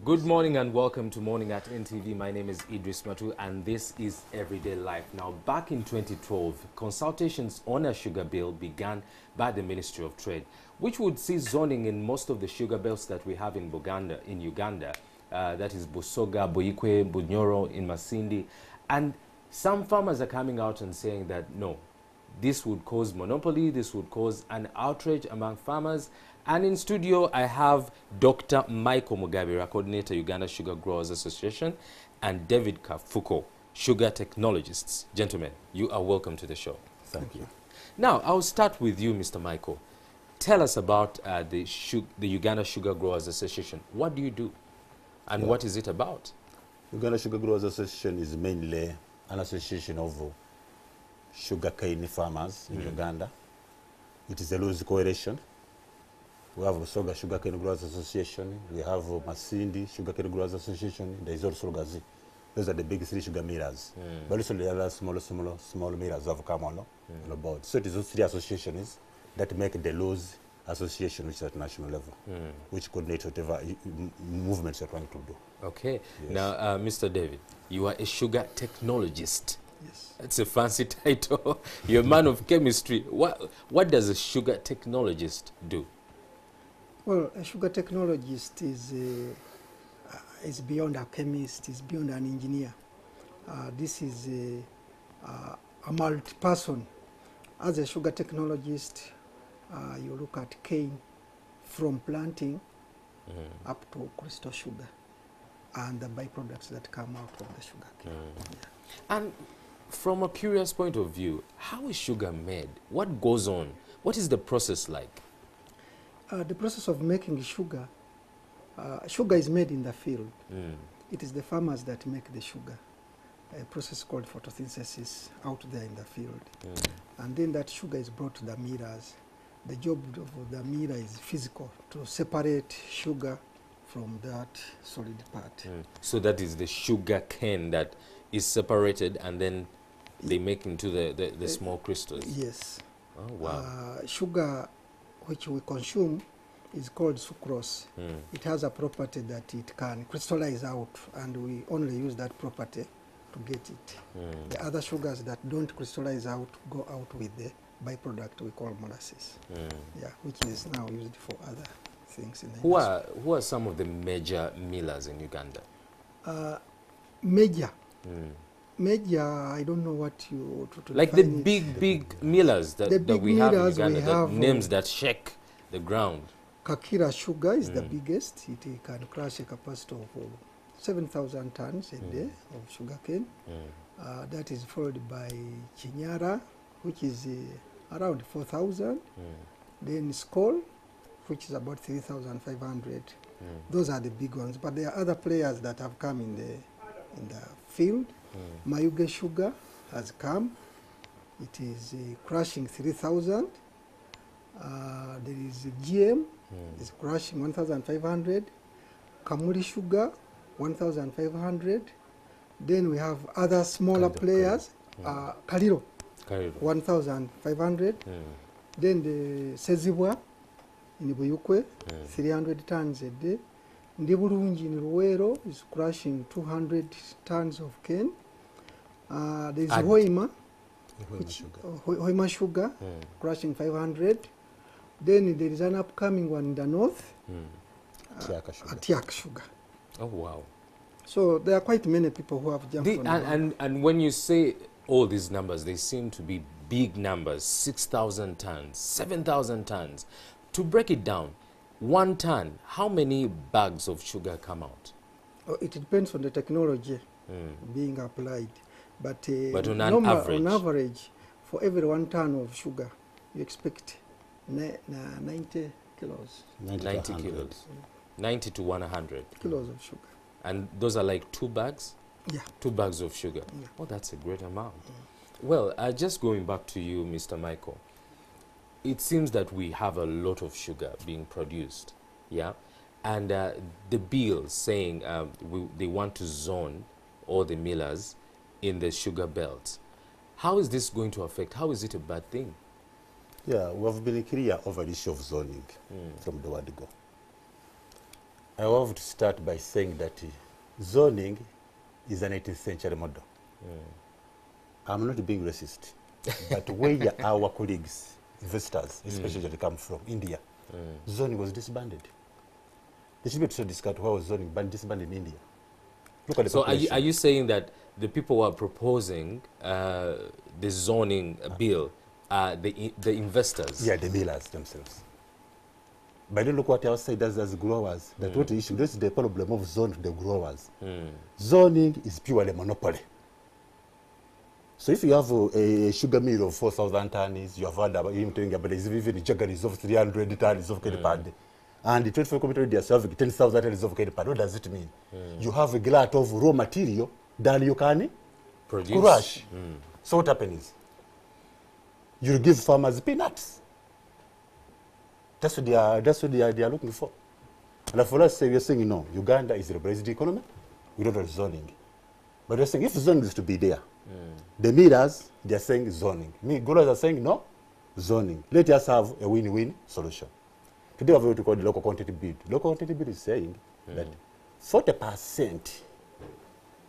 Good morning and welcome to Morning at NTV. My name is Idris Matu and this is Everyday Life. Now, back in 2012, consultations on a sugar bill began by the Ministry of Trade, which would see zoning in most of the sugar belts that we have in Uganda. That is Busoga, Boikwe, Bunyoro, in Masindi. And some farmers are coming out and saying that no, this would cause monopoly, this would cause an outrage among farmers. And in studio, I have Dr. Michael Mugabira, Coordinator, Uganda Sugar Growers Association, and David Kafuko, Sugar Technologists. Gentlemen, you are welcome to the show. Thank you. Now, I'll start with you, Mr. Michael. Tell us about the Uganda Sugar Growers Association. What do you do? And what is it about? Uganda Sugar Growers Association is mainly an association of sugarcane farmers in Uganda. It is a loose coalition. We have Soga Sugarcane Growers Association, we have Masindi Sugarcane Growers Association, there is also Gazi. Those are the big three sugar millers. But also the other small millers have come on the board. So it is those three associations that make the laws association, which is at national level, which coordinate whatever movements you're trying to do. Okay. Yes. Now, Mr. David, you are a sugar technologist. Yes. That's a fancy title. You're a man of chemistry. What does a sugar technologist do? Well, a sugar technologist is beyond a chemist, is beyond an engineer. This is a multi-person. As a sugar technologist, you look at cane from planting up to crystal sugar and the byproducts that come out of the sugar cane. Yeah. And from a curious point of view, how is sugar made? What goes on? What is the process like? The process of making sugar, sugar is made in the field. It is the farmers that make the sugar. A process called photosynthesis out there in the field. And then that sugar is brought to the millers. The job of the miller is physical, to separate sugar from that solid part. So that is the sugar cane that is separated and then they make into the small crystals? Yes. Oh, wow. Sugar which we consume is called sucrose. It has a property that it can crystallize out, and we only use that property to get it. The other sugars that don't crystallize out go out with the byproduct we call molasses, which is now used for other things in the industry. Who are some of the major millers in Uganda? Major, I don't know what you... Like the big millers that we have in Uganda, the names that shake the ground. Kakira Sugar is the biggest. It can crush a capacity of 7,000 tons a day of sugarcane. That is followed by Chinyara, which is around 4,000. Then Skol, which is about 3,500. Those are the big ones. But there are other players that have come in the field. Mayuge Sugar has come. It is crushing 3,000. There is GM, is crushing 1,500. Kamuri Sugar, 1,500. Then we have other smaller players. Kaliro, 1,500. Then the Sezibwa in Buyukwe, 300 tons a day. Ndiburunji in Ruwero is crushing 200 tons of cane. There is Hoima, Hoima Sugar, crushing 500. Then there is an upcoming one in the north, Atiak Sugar. Oh, wow. So there are quite many people who have jumped on and when you say all these numbers, they seem to be big numbers, 6,000 tons, 7,000 tons. To break it down, 1 ton, how many bags of sugar come out? It depends on the technology being applied. But on average, for every 1 ton of sugar, you expect 90 kilos. 90 kilos. 90 to 100. Kilos of sugar. And those are like 2 bags? Yeah. 2 bags of sugar. Yeah. Oh, that's a great amount. Well, just going back to you, Mr. Michael, it seems that we have a lot of sugar being produced, yeah? And the bill saying they want to zone all the millers in the sugar belt. How is this going to affect? How is it a bad thing? Yeah, we have been clear over the issue of zoning from the word go. I want to start by saying that zoning is an 18th century model. I'm not being racist, but where our colleagues, investors, especially that come from India, zoning was disbanded. They should be able to discuss how was zoning disbanded in India. Look at the So population. are you saying that the people who are proposing the zoning bill are the investors? Yeah, the millers themselves. But don't look what outside does as growers. That's what the issue. This is the problem of zoning to the growers. Zoning is purely monopoly. So if you have a sugar mill of 4,000 tons, you have heard about him telling about even the jaggeries of 300 tons of cane pad. And the 24 community are serving 10,000 tons of cane pad. What does it mean? You have a glut of raw material that you can Produce. crush. So what happens? You give farmers peanuts. That's what they are looking for. And for us, we're saying, no, Uganda is a liberalized economy. We don't have zoning. But we're saying if zoning is to be there, the millers, they are saying zoning. Growers are saying no, zoning. Let us have a win-win solution. Today we have what we call the local content bid. Local content bid is saying that 40%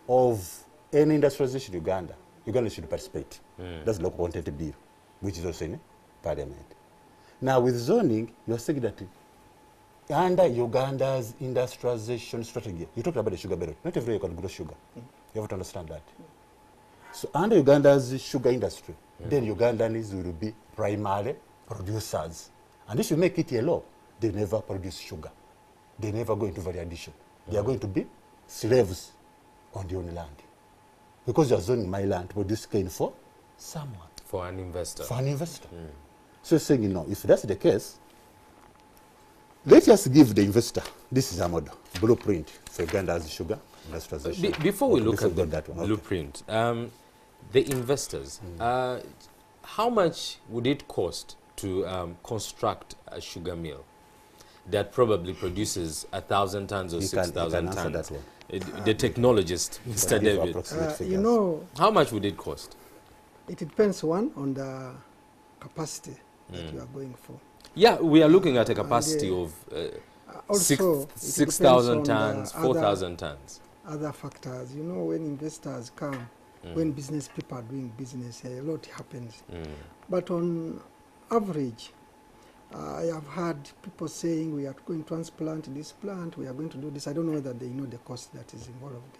of any industrialization in Uganda should participate. That's the local content bill, which is also in Parliament. Now with zoning, you are saying that under Uganda's industrialization strategy, you talked about the sugar belt. Not everywhere you can grow sugar. You have to understand that. So under Uganda's sugar industry, then Ugandans will be primary producers. And if you make it a law, they never produce sugar. They never go into value addition. They are going to be slaves on their own land. Because you are zoning my land to produce cane for someone. For an investor. For an investor. So saying, if that's the case, let us give the investor, this is a model, blueprint for Uganda's sugar industrialization. Before we look at the that one, blueprint, the investors, how much would it cost to construct a sugar mill that probably produces 1,000 tons or 6,000 tons? That one. The technologist, Mr. David. How much would it cost? It depends, one, on the capacity that you are going for. Yeah, we are looking at a capacity of Also, 6,000 tons, 4,000 tons. Other factors, when investors come, when business people are doing business, a lot happens. But on average, I have heard people saying we are going to transplant this plant, we are going to do this. I don't know whether they know the cost that is involved.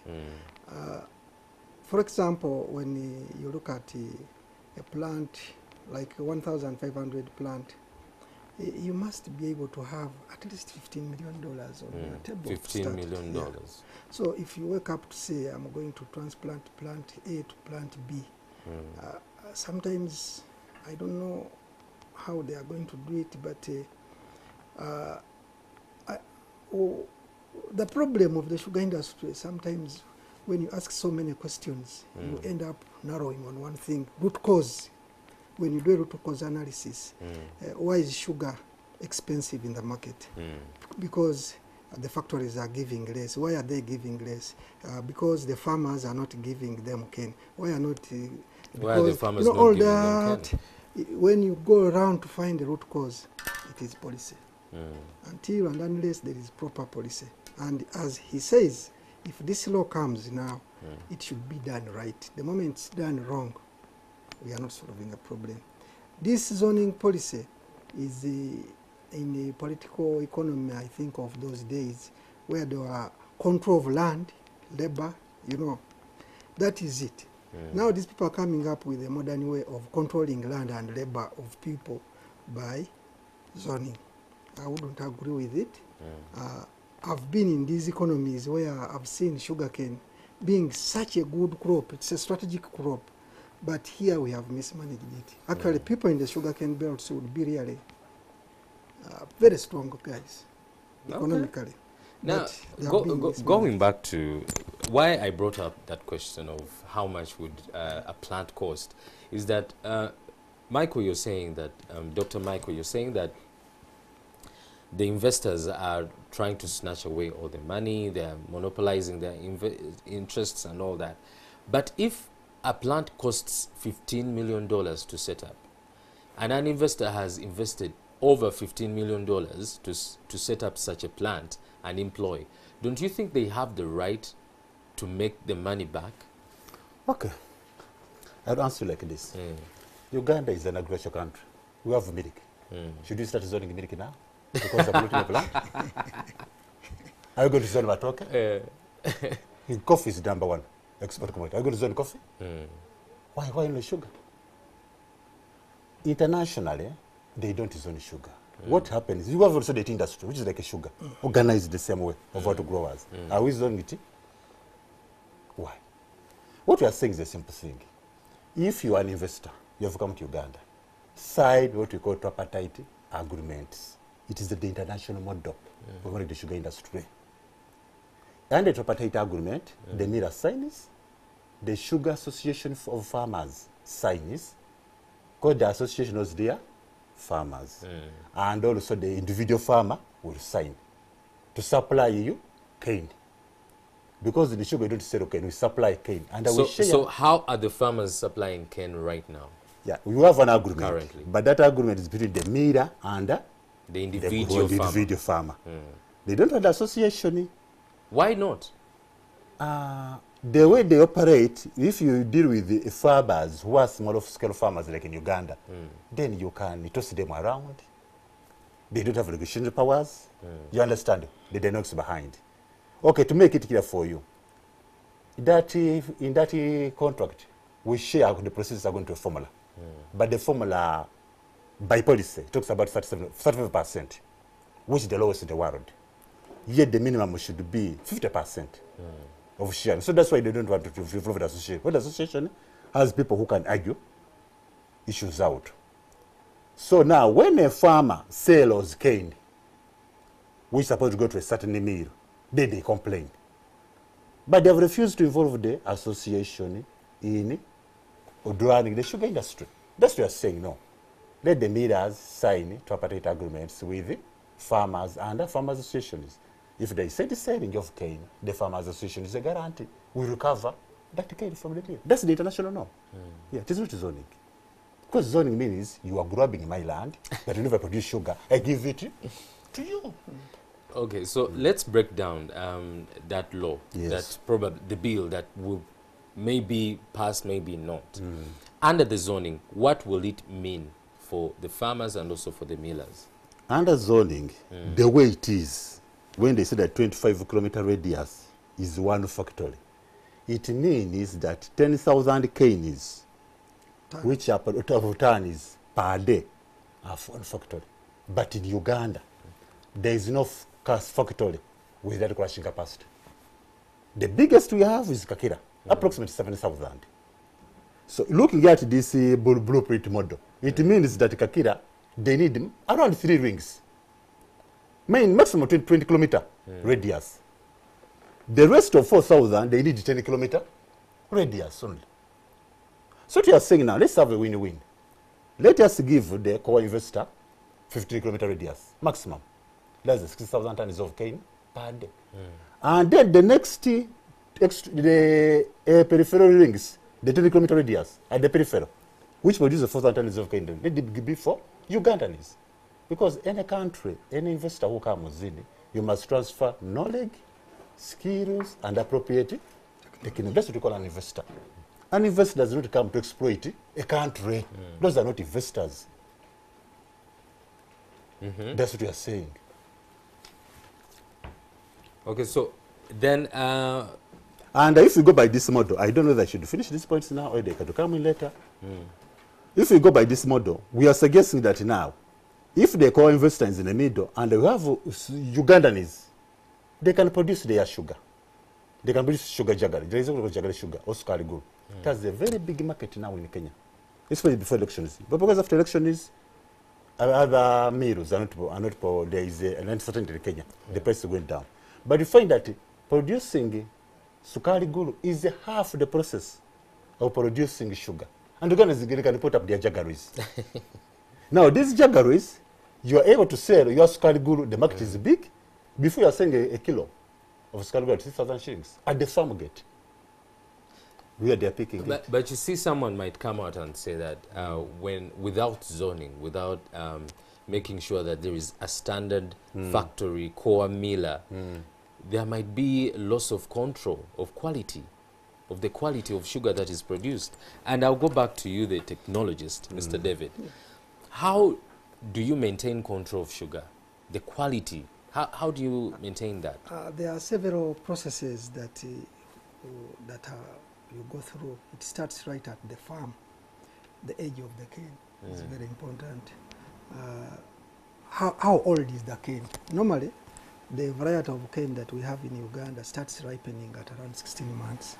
For example, when you look at a plant like 1,500 plant, you must be able to have at least $15 million on your table. $15 million. Yeah. So if you wake up to say, I'm going to transplant plant A to plant B, sometimes I don't know how they are going to do it, but the problem of the sugar industry, sometimes when you ask so many questions, you end up narrowing on one thing, root cause. When you do a root cause analysis, why is sugar expensive in the market? Because the factories are giving less. Why are they giving less? Because the farmers are not giving them cane. Why are not? Why are the farmers not all giving that, them cane? When you go around to find the root cause, it is policy. Until and unless there is proper policy. And as he says, if this law comes now, it should be done right. The moment it's done wrong, we are not solving a problem. This zoning policy is in the political economy, I think, of those days, where there were control of land, labor, that is it. Now these people are coming up with a modern way of controlling land and labor of people by zoning. I wouldn't agree with it. I've been in these economies where I've seen sugarcane being such a good crop. It's a strategic crop. But here we have mismanaged it. Actually, people in the sugarcane belts would be really very strong guys, economically. Now, going back to why I brought up that question of how much would a plant cost, is that, Michael, you're saying that, Dr. Michael, you're saying that the investors are trying to snatch away all the money, they're monopolizing their interests and all that. But if a plant costs $15 million to set up, and an investor has invested over $15 million to set up such a plant and employ, don't you think they have the right to make the money back? Okay. I'll answer you like this. Uganda is an agricultural country. We have milk. Should we start zoning milk now? Because of polluting the plant? Are you going to zone matoke? Coffee is number one export commodity. Are you going to zone coffee? Why only sugar? Internationally, they don't zone sugar. What happens, you have also the tea industry, which is like a sugar, organized the same way of what growers. Are we zoning it? Why? What we are saying is a simple thing. If you are an investor, you have come to Uganda, sign what we call tripartite agreements. It is the international model of the sugar industry. And the tripartite agreement, the MIRA signs, the Sugar Association of Farmers signs, because the association was there, farmers. And also the individual farmer will sign to supply you cane. Because the sugar don't sell cane, we supply cane. And so, so how are the farmers supplying cane right now? Yeah, we have an agreement. Currently. But that agreement is between the MIRA and the individual farmer. They don't have the association. Why not? The way they operate, if you deal with the farmers who are small-scale farmers like in Uganda, then you can toss them around. They don't have regulation powers. You understand? The dynamics behind. Okay, to make it clear for you, that in that contract, we share the processes according to a formula. But the formula, by policy, talks about 35%, which is the lowest in the world. Yet the minimum should be 50% of share. So that's why they don't want to involve the association. Well, the association has people who can argue issues out. So now, when a farmer sells cane, which is supposed to go to a certain mill, then they complain. But they have refused to involve the association in running the sugar industry. That's what we are saying, no. Let the millers sign tripartite agreements with farmers and farmers associations. If they say the selling of cane, the farmers association is a guarantee. We recover that cane from the mill. That's the international norm. Yeah, it is not zoning. Because zoning means you are grabbing my land, but you never produce sugar. I give it to you. Okay, so let's break down that law, Yes. the bill that will maybe pass, maybe not. Under the zoning, what will it mean for the farmers and also for the millers? Under zoning, the way it is, when they say that 25-kilometer radius is one factory, it means that 10,000 canes, which are tons per day, are one factory. But in Uganda, there is no factory with that crushing capacity. The biggest we have is Kakira, approximately 7,000. So looking at this blueprint model, it means that Kakira, they need around 3 rings. Maximum 20-kilometer radius. The rest of 4,000, they need 10-kilometer radius only. So what you are saying now, let's have a win-win. Let us give the core investor 15-kilometer radius, maximum. That's 60,000 tons of cane per day. And then the next, the peripheral rings, the 20-kilometer radius at the peripheral, which produces 4,000 tons of cane, let it be for Ugandans. Because any country, any investor who comes in, you must transfer knowledge, skills, and appropriate technology. That's what we call an investor. An investor does not come to exploit a country. Those are not investors. That's what we are saying. Okay, so then... and if you go by this model, I don't know that I should finish these points now or they can come in later. If you go by this model, we are suggesting that now, if the core investor is in the middle and we have Ugandans, they can produce their sugar. They can produce sugar jaggery. There is a jaggery sugar, or sukari. It has a very big market now in Kenya, especially before elections. But because after elections, other mills are not there is an uncertainty in Kenya. The price is going down. But you find that producing sukari guru is half the process of producing sugar. And Ugandans can put up their jaggeries. Now, these jaggeries, you are able to sell your sukari guru, the market is big, before you are selling a kilo of sukari guru at 6,000 shillings at the farm gate. Where they are picking it. But you see, someone might come out and say that without zoning, without making sure that there is a standard factory core miller, there might be loss of control of quality, of the quality of sugar that is produced. And I'll go back to you, the technologist, Mr. David. How do you maintain control of sugar, the quality? How do you maintain that? There are several processes that you go through. It starts right at the farm. The age of the cane is very important. How old is the cane? Normally, the variety of cane that we have in Uganda starts ripening at around 16 months.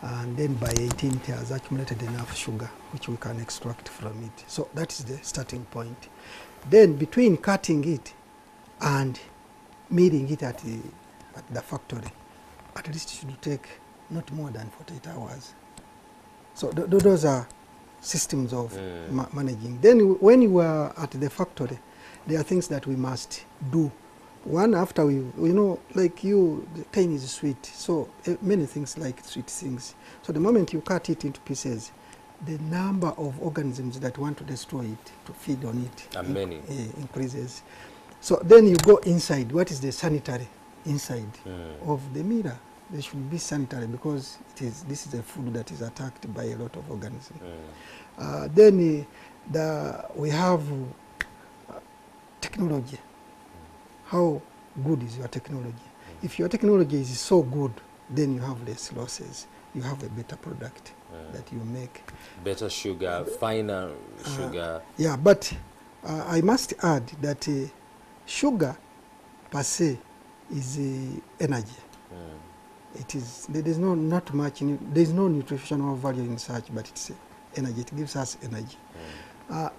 And then by 18 it has accumulated enough sugar which we can extract from it. So that is the starting point. Then between cutting it and milling it at the factory, at least it should take not more than 48 hours. So those are systems of managing. Then when you are at the factory, there are things that we must do. One, after we know, like the cane is sweet, so many things like sweet things. So the moment you cut it into pieces, the number of organisms that want to destroy it, to feed on it, increases. So then you go inside. What is the sanitary inside of the miller? There should be sanitary because this is a food that is attacked by a lot of organisms. Then we have technology. How good is your technology? If your technology is so good, then you have less losses. You have a better product that you make. Better sugar, finer sugar. Yeah, but I must add that sugar per se is energy. It is, there is not much, there is no nutritional value in such, but it's energy. It gives us energy.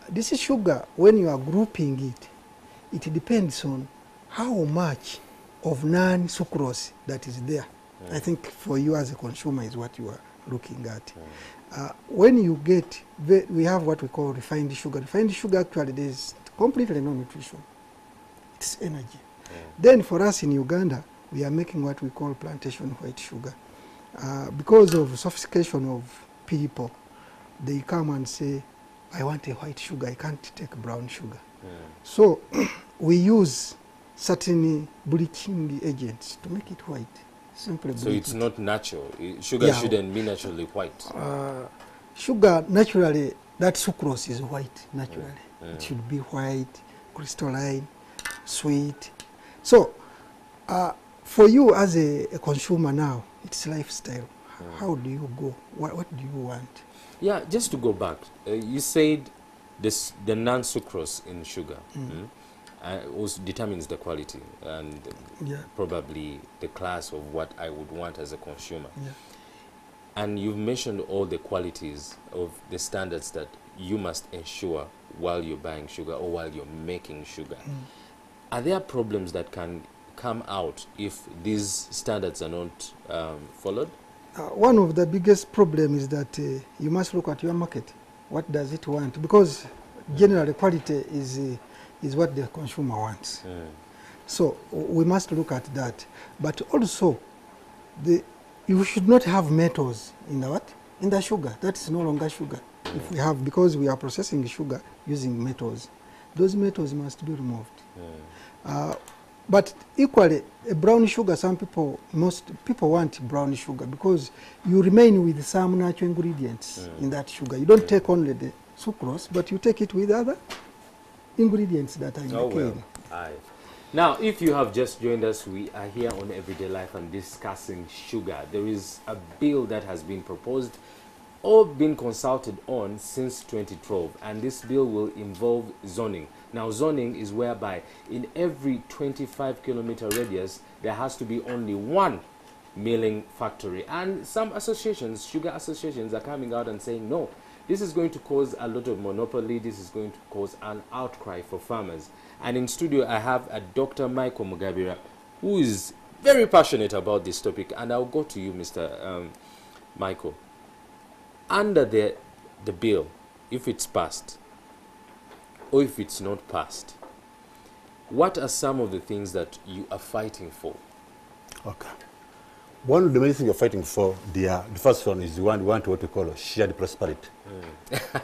This is sugar. When you are grouping it, it depends on how much of non-sucrose that is there. I think for you as a consumer is what you are looking at. When you get, we have what we call refined sugar. Refined sugar actually there is completely no nutrition. It's energy. Then for us in Uganda, we are making what we call plantation white sugar. Because of sophistication of people, they come and say, I want a white sugar, I can't take brown sugar. So we use certain bleaching agents to make it white. Simply so it's not natural. Sugar shouldn't be naturally white. Sugar naturally, that sucrose is white naturally. It should be white, crystalline, sweet. So for you as a consumer now, it's lifestyle. How do you go? What do you want? Yeah, just to go back, you said the non-sucrose in sugar also determines the quality and probably the class of what I would want as a consumer. And you've mentioned all the qualities of the standards that you must ensure while you're buying sugar or while you're making sugar. Are there problems that can come out if these standards are not followed? One of the biggest problems is that you must look at your market. What does it want? Because generally quality is what the consumer wants. So we must look at that. But also, you should not have metals in the what? In the sugar. That is no longer sugar. If we have, because we are processing sugar using metals, those metals must be removed. But equally, a brown sugar, most people want brown sugar because you remain with some natural ingredients in that sugar. You don't take only the sucrose, but you take it with other ingredients that are in the cane. Now, if you have just joined us, we are here on Everyday Life and discussing sugar. There is a bill that has been proposed or been consulted on since 2012, and this bill will involve zoning. Now, zoning is whereby in every 25-kilometer radius, there has to be only one milling factory. And some associations, sugar associations, are coming out and saying, no, this is going to cause a lot of monopoly. This is going to cause an outcry for farmers. And in studio, I have a Dr. Michael Mugabira, who is very passionate about this topic. And I'll go to you, Mr. Michael. Under the bill, if it's passed, or if it's not passed, what are some of the things that you are fighting for? Okay. one of the main things you're fighting for, the first one is you want what we call shared prosperity.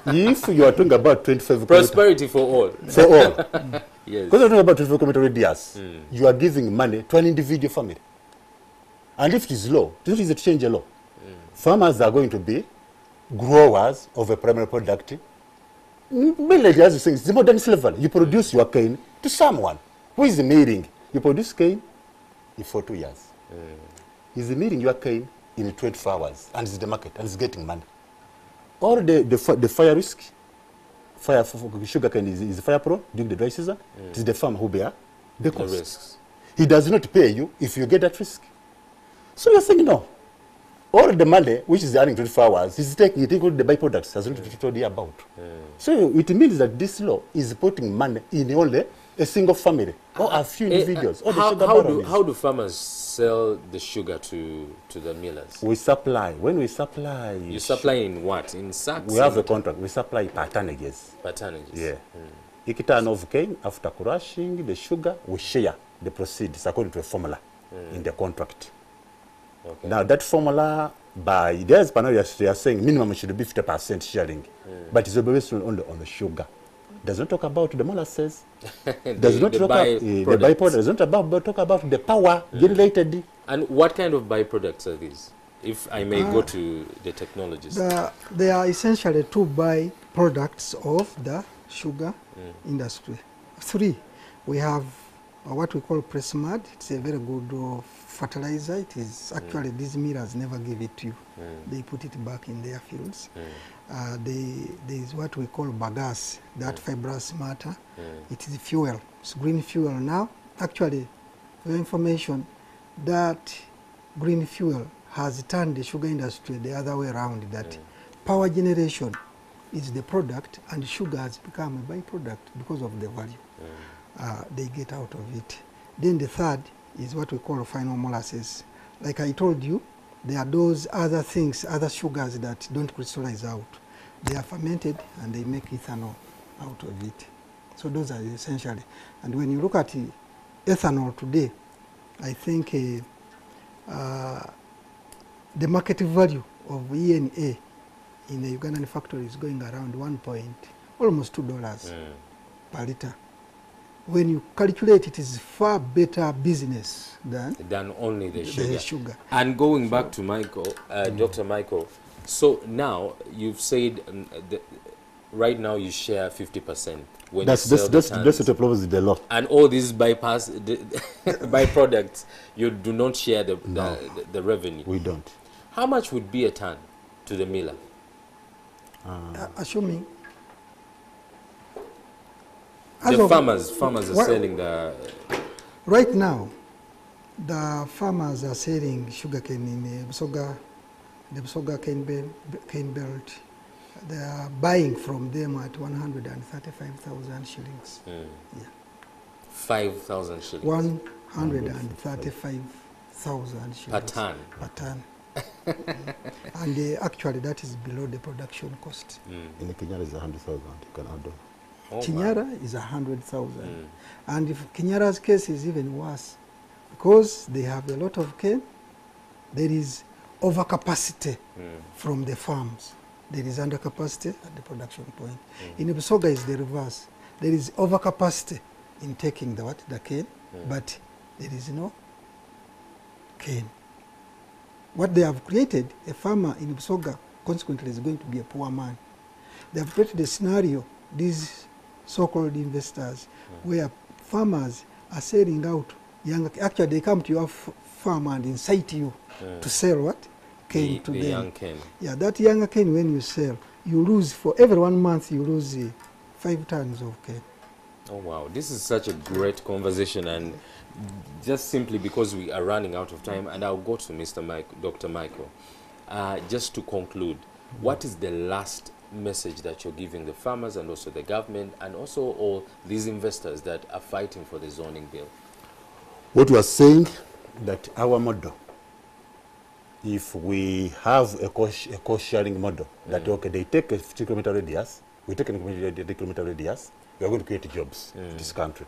If you are talking about 25 prosperity for all. For all. Yes. Because you're talking about 25 kilometer radius, you are giving money to an individual family. And if it is law, this is a change a law. Farmers are going to be growers of a primary product. Mainly, as you say, it's the modern slavery. You produce your cane to someone who is milling. You produce cane for 2 years. He's milling your cane in 24 hours, and it's the market, and it's getting money. Or the fire risk, sugar cane is fire prone during the dry season. It is the farmer who bear the cost. Risks. He does not pay you if you get that risk. So you're saying no. All the money, which is earning 24 hours, is taking it including the byproducts, as we told you about. So it means that this law is putting money in only a single family or a few individuals. Or how do farmers sell the sugar to the millers? We supply. When we supply... You supply in what? In sacks? We have a contract. We supply per tonnages. Per tonnages? Yeah. Each ton of cane, after crushing the sugar, we share the proceeds according to a formula in the contract. Okay. Now that formula, by there's they are saying minimum should be 50% sharing, but it's based only on the sugar. Does not talk about the molasses. Does not talk about the byproducts. Does not talk about the power generated. And what kind of byproducts are these? If I may go to the technologists. They are essentially two byproducts of the sugar industry. Three, we have what we call press mud. It's a very good fertilizer. It is actually these millers never give it to you. They put it back in their fields. There is what we call bagasse, that fibrous matter. It is fuel. It's green fuel now. Actually, for your information, that green fuel has turned the sugar industry the other way around, that power generation is the product and sugar has become a byproduct because of the value they get out of it. Then the third is what we call final molasses. Like I told you, there are those other things, other sugars that don't crystallize out. They are fermented and they make ethanol out of it. So those are essentially. And when you look at ethanol today, I think the market value of ENA in the Ugandan factory is going around almost $2 per liter. When you calculate, it is far better business than only the sugar. And going back to Michael, Dr. Michael, so now you've said right now you share 50%. When that's what applies the law. And all these byproducts, you do not share the revenue. We don't. How much would be a ton to the miller? Assuming the farmers are selling the... Right now, the farmers are selling sugarcane in the Busoga cane belt. They are buying from them at 135,000 shillings. Yeah. 5,000 shillings? 135,000 shillings. Per ton? Per ton. And actually that is below the production cost. In the Kenya is 100,000, you can add on. Chinyara is 100,000. And if Kinyara's case is even worse, because they have a lot of cane, there is overcapacity from the farms. There is undercapacity at the production point. In Busoga is the reverse. There is overcapacity in taking the cane, but there is no cane. What they have created, a farmer in Busoga consequently is going to be a poor man. They have created a scenario, these so-called investors, where farmers are selling out young. Actually, they come to your farm and incite you to sell what? Cane to them. Young cane. Yeah, that younger cane, when you sell, you lose, for every 1 month, you lose 5 tons of cane. Oh, wow. This is such a great conversation, and just simply because we are running out of time, and I'll go to Dr. Michael. Just to conclude, what is the last message that you're giving the farmers and also the government and also all these investors that are fighting for the zoning bill? What we are saying, that our model, if we have a cost-sharing model, that okay, they take a 50-kilometer radius, we take a kilometer radius, we are going to create jobs in this country.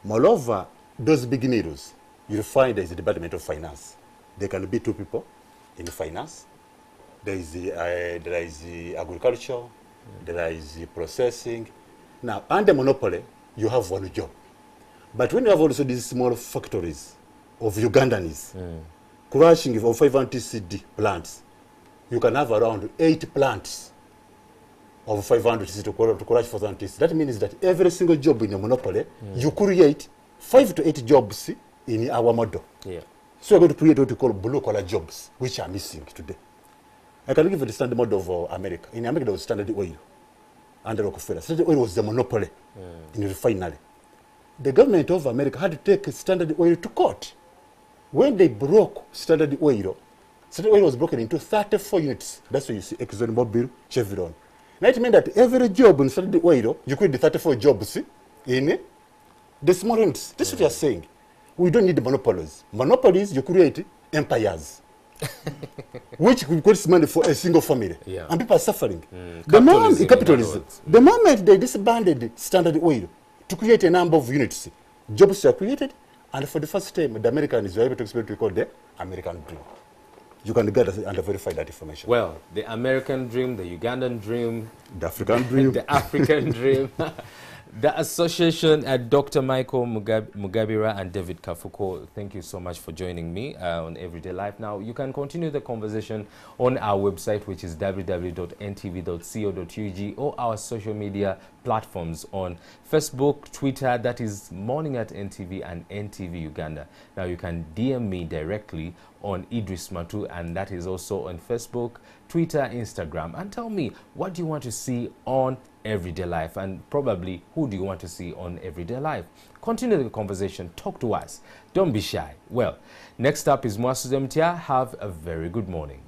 Moreover, those big needles, you'll find there is a Department of Finance. There can be 2 people in finance. There is the agriculture, there is the processing. Now, under monopoly, you have 1 job. But when you have also these small factories of Ugandans, crushing of 500 CD plants, you can have around 8 plants of 500 CD to crush 400 CD. That means that every single job in a monopoly, you create 5 to 8 jobs in our model. Yeah. So we're going to create what we call blue-collar jobs, which are missing today. I can give you the standard model of America. In America, there was Standard Oil under Rockefeller. Standard Oil was the monopoly in refinery. The government of America had to take Standard Oil to court. When they broke Standard Oil was broken into 34 units. That's why you see ExxonMobil, Chevron. Now it means that every job in Standard Oil, you create the 34 jobs in the small units. This is what you are saying. We don't need monopolies. Monopolies, you create empires. Which creates money for a single family. Yeah. And people are suffering. Capitalism. The moment they disbanded Standard Oil to create a number of units, jobs were created, and for the first time, the Americans were able to experience what we call the American dream. You can get and verify that information. Well, the American dream, the Ugandan dream, The African dream. the African dream. The association, Dr. Michael Mugabira and David Kafuko, thank you so much for joining me on Everyday Life. Now, you can continue the conversation on our website, which is www.ntv.co.ug, or our social media platforms on Facebook, Twitter, that is Morning at NTV and NTV Uganda. Now, you can DM me directly on Idris Matu, and that is also on Facebook, Twitter, Instagram, and tell me what do you want to see on Everyday Life, and probably who do you want to see on Everyday Life. Continue the conversation, talk to us, don't be shy. Well, next up is Mwasuze Mtia. Have a very good morning.